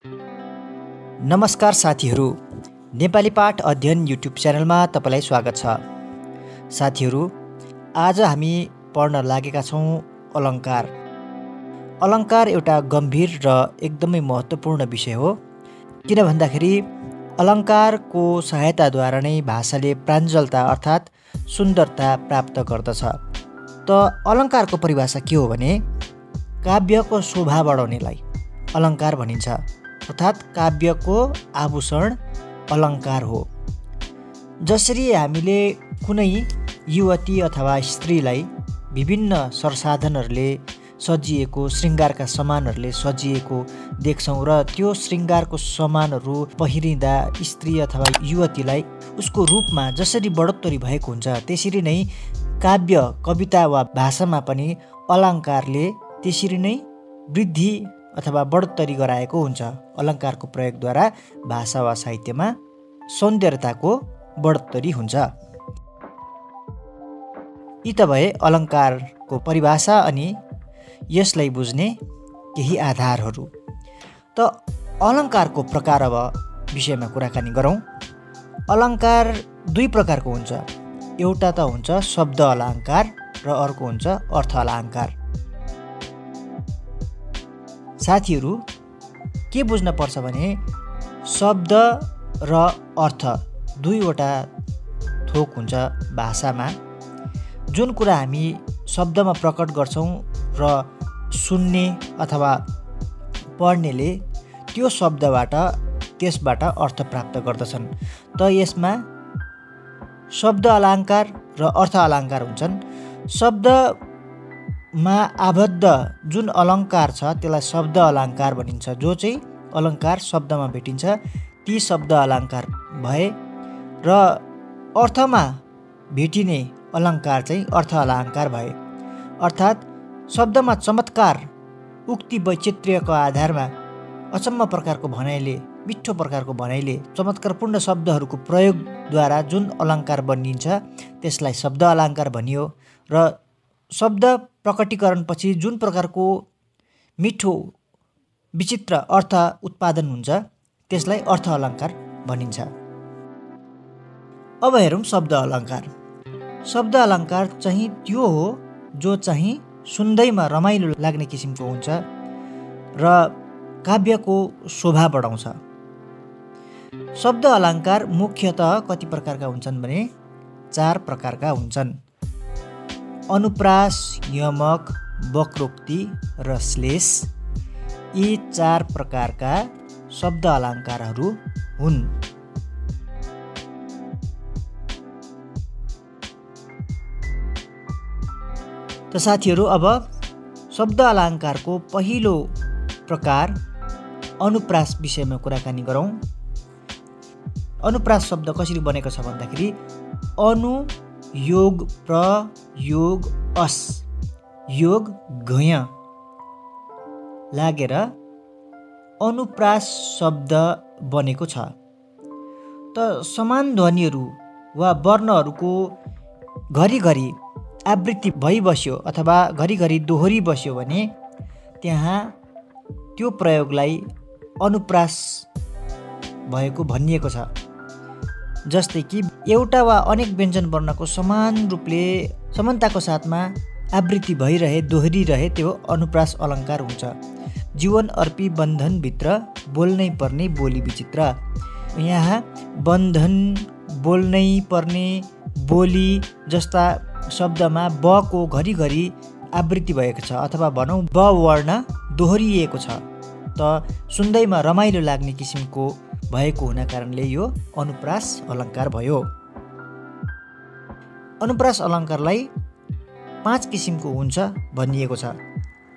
नमस्कार साथीहरू, नेपाली पाठ अध्ययन युट्युब च्यानलमा तपाईलाई स्वागत छ। साथीहरू, आज हामी पढ्न लागेका छौँ अलङ्कार। अलङ्कार एउटा गम्भीर र एकदमै महत्त्वपूर्ण विषय हो, किन भन्दाखेरि अलङ्कारको सहायताद्वारा नै भाषाले प्राञ्जलता अर्थात् सुन्दरता प्राप्त गर्दछ। त अलङ्कारको परिभाषा के हो भने काव्यको शोभा बढाउनेलाई अलङ्कार भनिन्छ, अर्थात् काव्यको आभूषण अलङ्कार हो। जसरी हामीले कुनै युवती अथवा स्त्रीलाई विभिन्न सरसाधनहरूले सजिएको, श्रृङ्गारका सामानहरूले सजिएको देख्छौँ र त्यो श्रृङ्गारको सामानहरू पहिरिँदा स्त्री अथवा युवतीलाई उसको रूपमा जसरी बढोत्तरी भएको हुन्छ, त्यसरी नै काव्य, कविता वा भाषामा पनि अलङ्कारले त्यसरी नै वृद्धि अथवा बढोत्तरी गराएको हुन्छ। अलङ्कारको प्रयोगद्वारा भाषा वा साहित्यमा सौन्दर्यताको बढोत्तरी हुन्छ। यी त भए अलङ्कारको परिभाषा अनि यसलाई बुझ्ने केही आधारहरू। त अलङ्कारको प्रकार अब विषयमा कुराकानी गरौँ। अलङ्कार दुई प्रकारको हुन्छ। एउटा त हुन्छ शब्द अलङ्कार र अर्को हुन्छ अर्थ अलङ्कार। साथीहरू, के बुझ्न पर्छ भने शब्द र अर्थ दुईवटा थोक हुन्छ भाषामा। जुन कुरा हामी शब्दमा प्रकट गर्छौँ र सुन्ने अथवा पढ्नेले त्यो शब्दबाट त्यसबाट अर्थ प्राप्त गर्दछन्। त यसमा शब्द अलङ्कार र अर्थ अलङ्कार हुन्छन्। शब्दमा आबद्ध जुन अलङ्कार छ त्यसलाई शब्द अलङ्कार भनिन्छ। जो चाहिँ अलङ्कार शब्दमा भेटिन्छ ती शब्द अलङ्कार भए र अर्थमा भेटिने अलङ्कार चाहिँ अर्थ अलङ्कार भए। अर्थात् शब्दमा चमत्कार, उक्ति वैचित्र्यको आधारमा अचम्म प्रकारको भनाइले, मिठो प्रकारको भनाइले, चमत्कारपूर्ण शब्दहरूको प्रयोगद्वारा जुन अलङ्कार बनिन्छ त्यसलाई शब्द अलङ्कार भनियो। र शब्द प्रकटीकरणपछि जुन प्रकारको मिठो विचित्र अर्थ उत्पादन हुन्छ त्यसलाई अर्थ अलङ्कार भनिन्छ। अब हेरौँ शब्द अलङ्कार। शब्द अलङ्कार चाहिँ त्यो हो जो चाहिँ सुन्दैमा रमाइलो लाग्ने किसिमको हुन्छ र काव्यको शोभा बढाउँछ। शब्द अलङ्कार मुख्यतः कति प्रकारका हुन्छन् भने 4 प्रकारका हुन्छन्। अनुप्रास, यमक, वक्रोक्ति र श्लेष। यी 4 प्रकारका शब्द अलङ्कारहरू हुन्। त साथीहरू, अब शब्द अलङ्कारको पहिलो प्रकार अनुप्रास विषयमा कुराकानी गरौँ। अनुप्रास शब्द कसरी बनेको छ भन्दाखेरि अनु योग प्रयोग अस योग घय लागेर अनुप्रास शब्द बनेको छ। त समान ध्वनिहरू वा वर्णहरूको घरिघरि आवृत्ति भइबस्यो अथवा घरिघरि दोहोरी बस्यो भने त्यहाँ त्यो प्रयोगलाई अनुप्रास भएको भनिएको छ। जस्तै कि एउटा वा अनेक व्यञ्जन वर्णको समान रूपले समानताको साथमा आवृत्ति भइरहे, दोहोरिरहे त्यो अनुप्रास अलङ्कार हुन्छ। जीवन अर्पी बन्धनभित्र बोल्नै पर्ने बोली विचित्र। यहाँ बन्धन, बोल्नै पर्ने, बोली जस्ता शब्दमा बको घरिघरि आवृत्ति भएको छ अथवा भनौँ ब वर्ण दोहोरिएको छ। त सुन्दैमा रमाइलो लाग्ने किसिमको भएको हुना कारणले यो अनुप्रास अलङ्कार भयो। अनुप्रास अलङ्कारलाई 5 किसिमको हुन्छ भनिएको छ।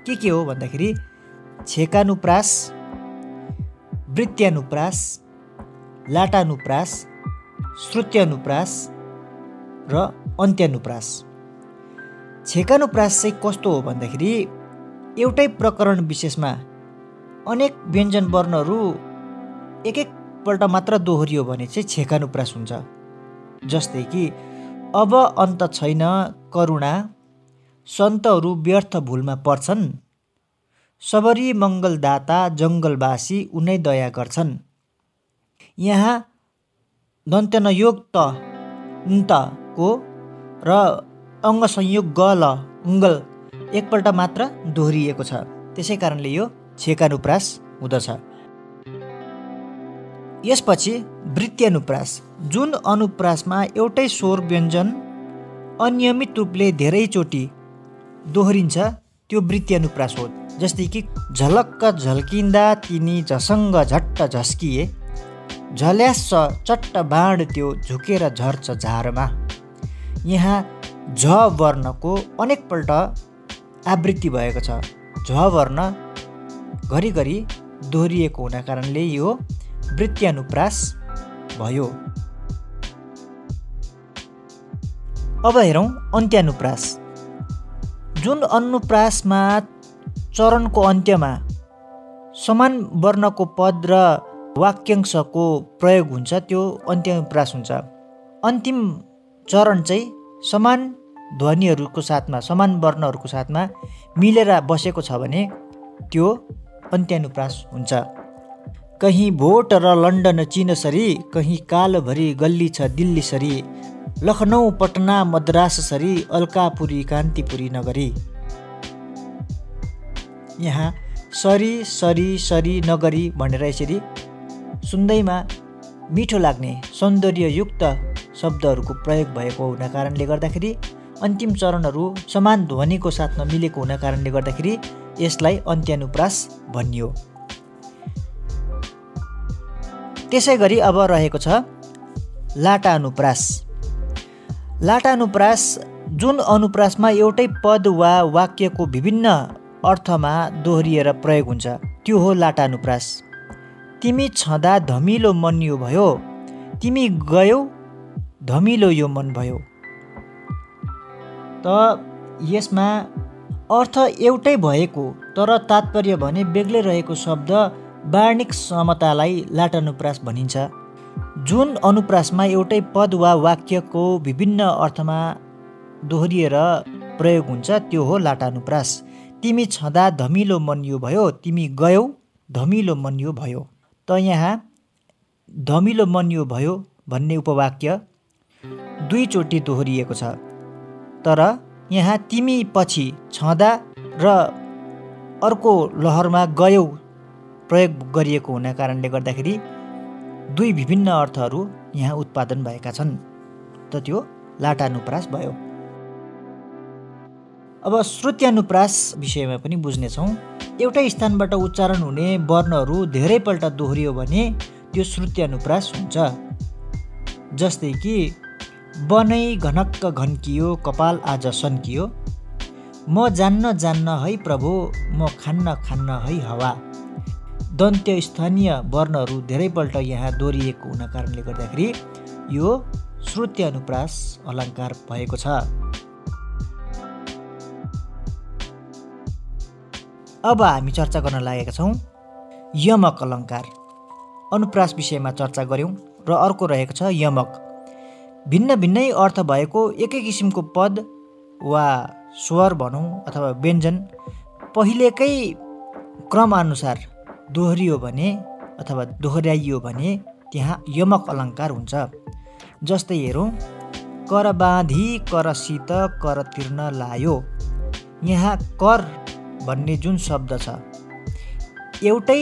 के हो भन्दाखेरि छेकानुप्रास, वृत्त्यानुप्रास, लाटानुप्रास, श्रुत्यानुप्रास र अन्त्यानुप्रास। छेकानुप्रास चाहिँ कस्तो हो भन्दाखेरि एउटै प्रकरण विशेषमा अनेक व्यञ्जन वर्णहरू एक-एकपल्ट मात्र दोहोरियो भने चाहिँ छेकानुप्रास हुन्छ। जस्तै कि अब अन्त छैन करुणा, सन्तहरू व्यर्थ भुलमा पर्छन्, सबरी मङ्गलदाता जङ्गलवासी उनै दया गर्छन्। यहाँ दन्त्यनयोग त को र अङ्ग संयोग ग ल उङ्गल एकपल्ट मात्र दोहोरिएको छ। त्यसै कारणले यो छेकानुप्रास हुँदछ। यसपछि वृत्त्यानुप्रास, जुन अनुप्रासमा एउटै स्वर व्यञ्जन अनियमित रूपले धेरैचोटि दोहोरिन्छ त्यो वृत्त्यानुप्रास हो। जस्तै कि झलक्क झल्किँदा तिनी झसङ्ग झट्ट झस्किए, झल्यास चट्ट बाण त्यो झुकेर झर्छ झारमा। यहाँ झ वर्णको अनेकपल्ट आवृत्ति भएको छ। झ वर्ण घरिघरि दोहोरिएको हुना कारणले यो वृत्त्यानुप्रास भयो। अब हेरौँ अन्त्यानुप्रास, जुन अनुप्रासमा चरणको अन्त्यमा समान वर्णको पद र वाक्यांशको प्रयोग हुन्छ त्यो अन्त्यानुप्रास हुन्छ। अन्तिम चरण चाहिँ समान ध्वनिहरूको साथमा, समान वर्णहरूको साथमा मिलेर बसेको छ भने त्यो अन्त्यानुप्रास हुन्छ। कहीँ भोट र लन्डन चीनसरी, कहीँ कालभरि गल्ली छ दिल्लीसरी, लखनऊ पटना मद्राससरी, अल्कापुरी कान्तिपुरी नगरी। यहाँ सरी सरी सरी नगरी भनेर यसरी सुन्दैमा मिठो लाग्ने सौन्दर्ययुक्त शब्दहरूको प्रयोग भएको हुना कारणले गर्दाखेरि अन्तिम चरणहरू समान ध्वनिको साथमा मिलेको हुना कारणले गर्दाखेरि यसलाई अन्त्यानुप्रास भनियो। त्यसै गरी अब रहेको छ लाटानुप्रास। लाटानुप्रास, जुन अनुप्रासमा एउटै पद वा वाक्यको विभिन्न अर्थमा दोहोरिएर प्रयोग हुन्छ त्यो हो लाटानुप्रास। तिमी छँदा धमिलो मन यो भयो, तिमी गयौ धमिलो यो मन भयो। त यसमा अर्थ एउटै भएको तर तात्पर्य भने बेग्लै रहेको शब्द वार्णिक समतालाई लाटानुप्रास भनिन्छ। जुन अनुप्रासमा एउटै पद वा वाक्यको विभिन्न अर्थमा दोहोरिएर प्रयोग हुन्छ त्यो हो लाटानुप्रास। तिमी छँदा धमिलो मन यो भयो, तिमी गयौ धमिलो मन यो भयो। त यहाँ धमिलो मन यो भयो भन्ने उपवाक्य दुईचोटि दोहोरिएको छ, तर यहाँ तिमी पछि छँदा र अर्को लहरमा गयौ प्रयोग गरिएको हुना कारणले गर्दाखेरि दुई विभिन्न अर्थहरू यहाँ उत्पादन भएका छन्। त त्यो लाटानुप्रास भयो। अब श्रुत्यानुप्रास विषयमा पनि बुझ्नेछौँ। एउटै स्थानबाट उच्चारण हुने वर्णहरू धेरैपल्ट दोहोरियो भने त्यो श्रुत्यानुप्रास हुन्छ। जस्तै कि बनै घनक्क घन्कियो, कपाल आज सन्कियो, म जान्न जान्न है प्रभु, म खान्न खान्न है हावा। दन्त्य स्थानीय वर्णहरू धेरैपल्ट यहाँ दोहोरिएको हुन कारणले गर्दाखेरि यो श्रुत्यानुप्रास अलङ्कार भएको छ। अब हामी चर्चा गर्न लागेका छौँ यमक अलङ्कार। अनुप्रास विषयमा चर्चा गऱ्यौँ र अर्को रहेको छ यमक। भिन्न भिन्नै अर्थ भएको एकै किसिमको पद वा स्वर भनौँ अथवा व्यञ्जन पहिलेकै क्रमअनुसार दोहोरियो भने अथवा दोहोऱ्याइयो भने त्यहाँ यमक अलङ्कार हुन्छ। जस्तै हेरौँ, कर बाँधी करसित कर तिर्न लायो। यहाँ कर भन्ने जुन शब्द छ एउटै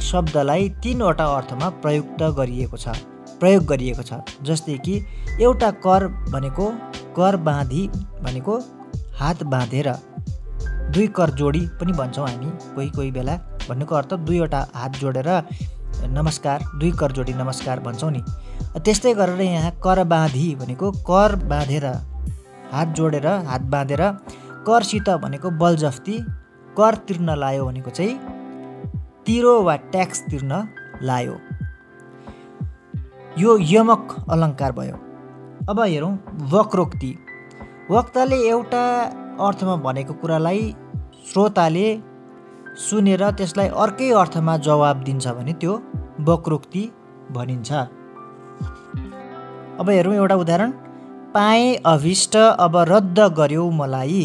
शब्दलाई तीनवटा अर्थमा प्रयोग गरिएको छ। जस्तै कि एउटा कर भनेको कर बाँधी भनेको हात बाँधेर, दुई कर जोडी पनि भन्छौँ हामी कोही बेला। भन्नुको अर्थ दुईवटा हात जोडेर नमस्कार, दुई कर जोडी नमस्कार भन्छौँ नि। त्यस्तै गरेर यहाँ कर बाँधी भनेको कर बाँधेर, हात जोडेर हात बाँधेर, करसित भनेको बलजफ्ती, कर तिर्न लायो भनेको चाहिँ तिरो वा ट्याक्स तिर्न लायो। यो यमक अलङ्कार भयो। अब हेरौँ वक्रोक्ति। वक्ताले एउटा अर्थमा भनेको कुरालाई श्रोताले सुनेर त्यसलाई अर्कै अर्थमा जवाब दिन्छ भने त्यो वक्रोक्ति भनिन्छ। अब हेरौँ एउटा उदाहरण। पाएँ अभिष्ट अब रद्द गर्यौ मलाई,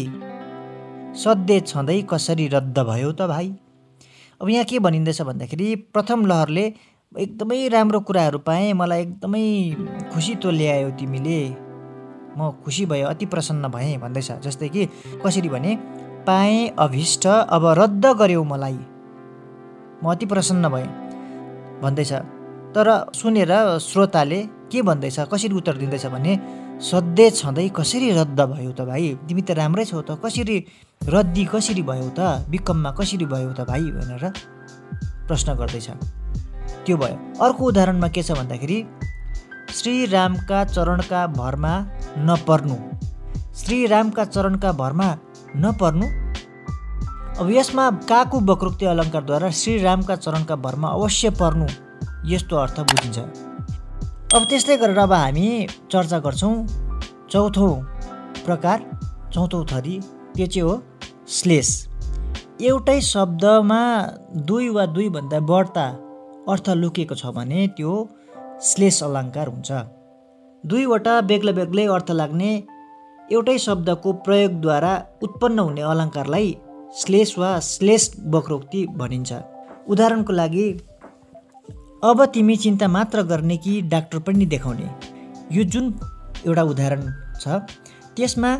सधैँ छँदै कसरी रद्द भयो त भाइ। अब यहाँ के भनिँदैछ भन्दाखेरि प्रथम लहरले एकदमै राम्रो कुराहरू पाएँ, मलाई एकदमै खुसी तँ ल्यायौ तिमीले, म खुसी भएँ, अति प्रसन्न भएँ भन्दैछ। जस्तै कि कसरी भने, पाएँ अभिष्ट अब रद्द गर्यौ मलाई, म अति प्रसन्न भएँ भन्दैछ। तर सुनेर श्रोताले के भन्दैछ, कसरी उत्तर दिँदैछ भने, सधैँ छँदै कसरी रद्द भयो त भाइ, तिमी त राम्रै छौ त, कसरी रद्दी कसरी भयो त, बिकममा कसरी भयो त भाइ भनेर प्रश्न गर्दैछ। त्यो भयो। अर्को उदाहरणमा के छ भन्दाखेरि, श्रीरामका चरणका भरमा नपर्नु, श्रीरामका चरणका भरमा नपर्नु। अब यसमा काको वक्रोक्ति अलङ्कारद्वारा श्रीरामका चरणका भरमा अवश्य पर्नु यस्तो अर्थ बुझिन्छ। अब त्यस्तै गरेर अब हामी चर्चा गर्छौँ चौथो प्रकार, चौथो थरी, त्यो चाहिँ हो श्लेष। एउटै शब्दमा दुई वा दुईभन्दा बढ्ता अर्थ लुकेको छ भने त्यो श्लेष अलङ्कार हुन्छ। दुईवटा बेग्ला बेग्लै अर्थ लाग्ने एउटै शब्दको प्रयोगद्वारा उत्पन्न हुने अलङ्कारलाई श्लेष वा श्लेष वक्रोक्ति भनिन्छ। उदाहरणको लागि, अब तिमी चिन्ता मात्र गर्ने कि डाक्टर पनि देखाउने, यो जुन एउटा उदाहरण छ त्यसमा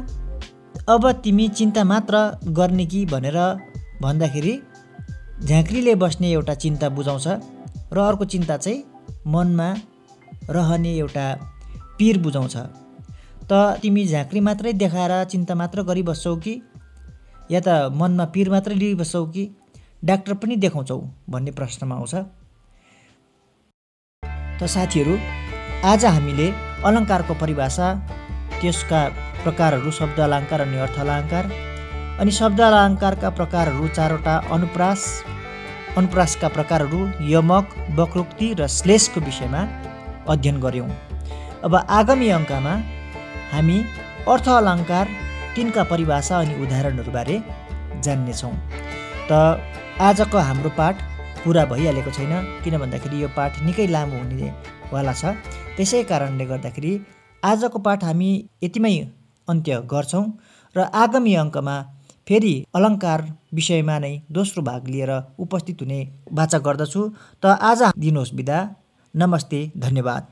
अब तिमी चिन्ता मात्र गर्ने कि भनेर भन्दाखेरि झाँक्रीले बस्ने एउटा चिन्ता बुझाउँछ र अर्को चिन्ता चाहिँ मनमा रहने एउटा पीर बुझाउँछ। त तिमी झाँक्री मात्रै देखाएर चिन्ता मात्र गरिबस्छौ कि, या त मनमा पीर मात्रै लिइबस्छौ कि डाक्टर पनि देखाउँछौ भन्ने प्रश्नमा आउँछ। त साथीहरू, आज हामीले अलङ्कारको परिभाषा, त्यसका प्रकारहरू, शब्द अलङ्कार अनि अर्थ अलङ्कार, अनि शब्द अलङ्कारका प्रकारहरू चारवटा, अनुप्रास, अनुप्रासका प्रकारहरू, यमक, वक्रोक्ति र श्लेषको विषयमा अध्ययन गऱ्यौँ। अब आगामी अङ्कमा हामी अर्थ अलङ्कार, तिनका परिभाषा अनि उदाहरणहरूबारे जान्नेछौँ। त आजको हाम्रो पाठ पुरा भइहालेको छैन, किन भन्दाखेरि यो पाठ निकै लामो हुनेवाला छ। त्यसै कारणले गर्दाखेरि आजको पाठ हामी यतिमै अन्त्य गर्छौँ र आगामी अङ्कमा फेरि अलङ्कार विषयमा नै दोस्रो भाग लिएर उपस्थित हुने वाचा गर्दछु। त आज दिनुहोस् बिदा। नमस्ते, धन्यवाद।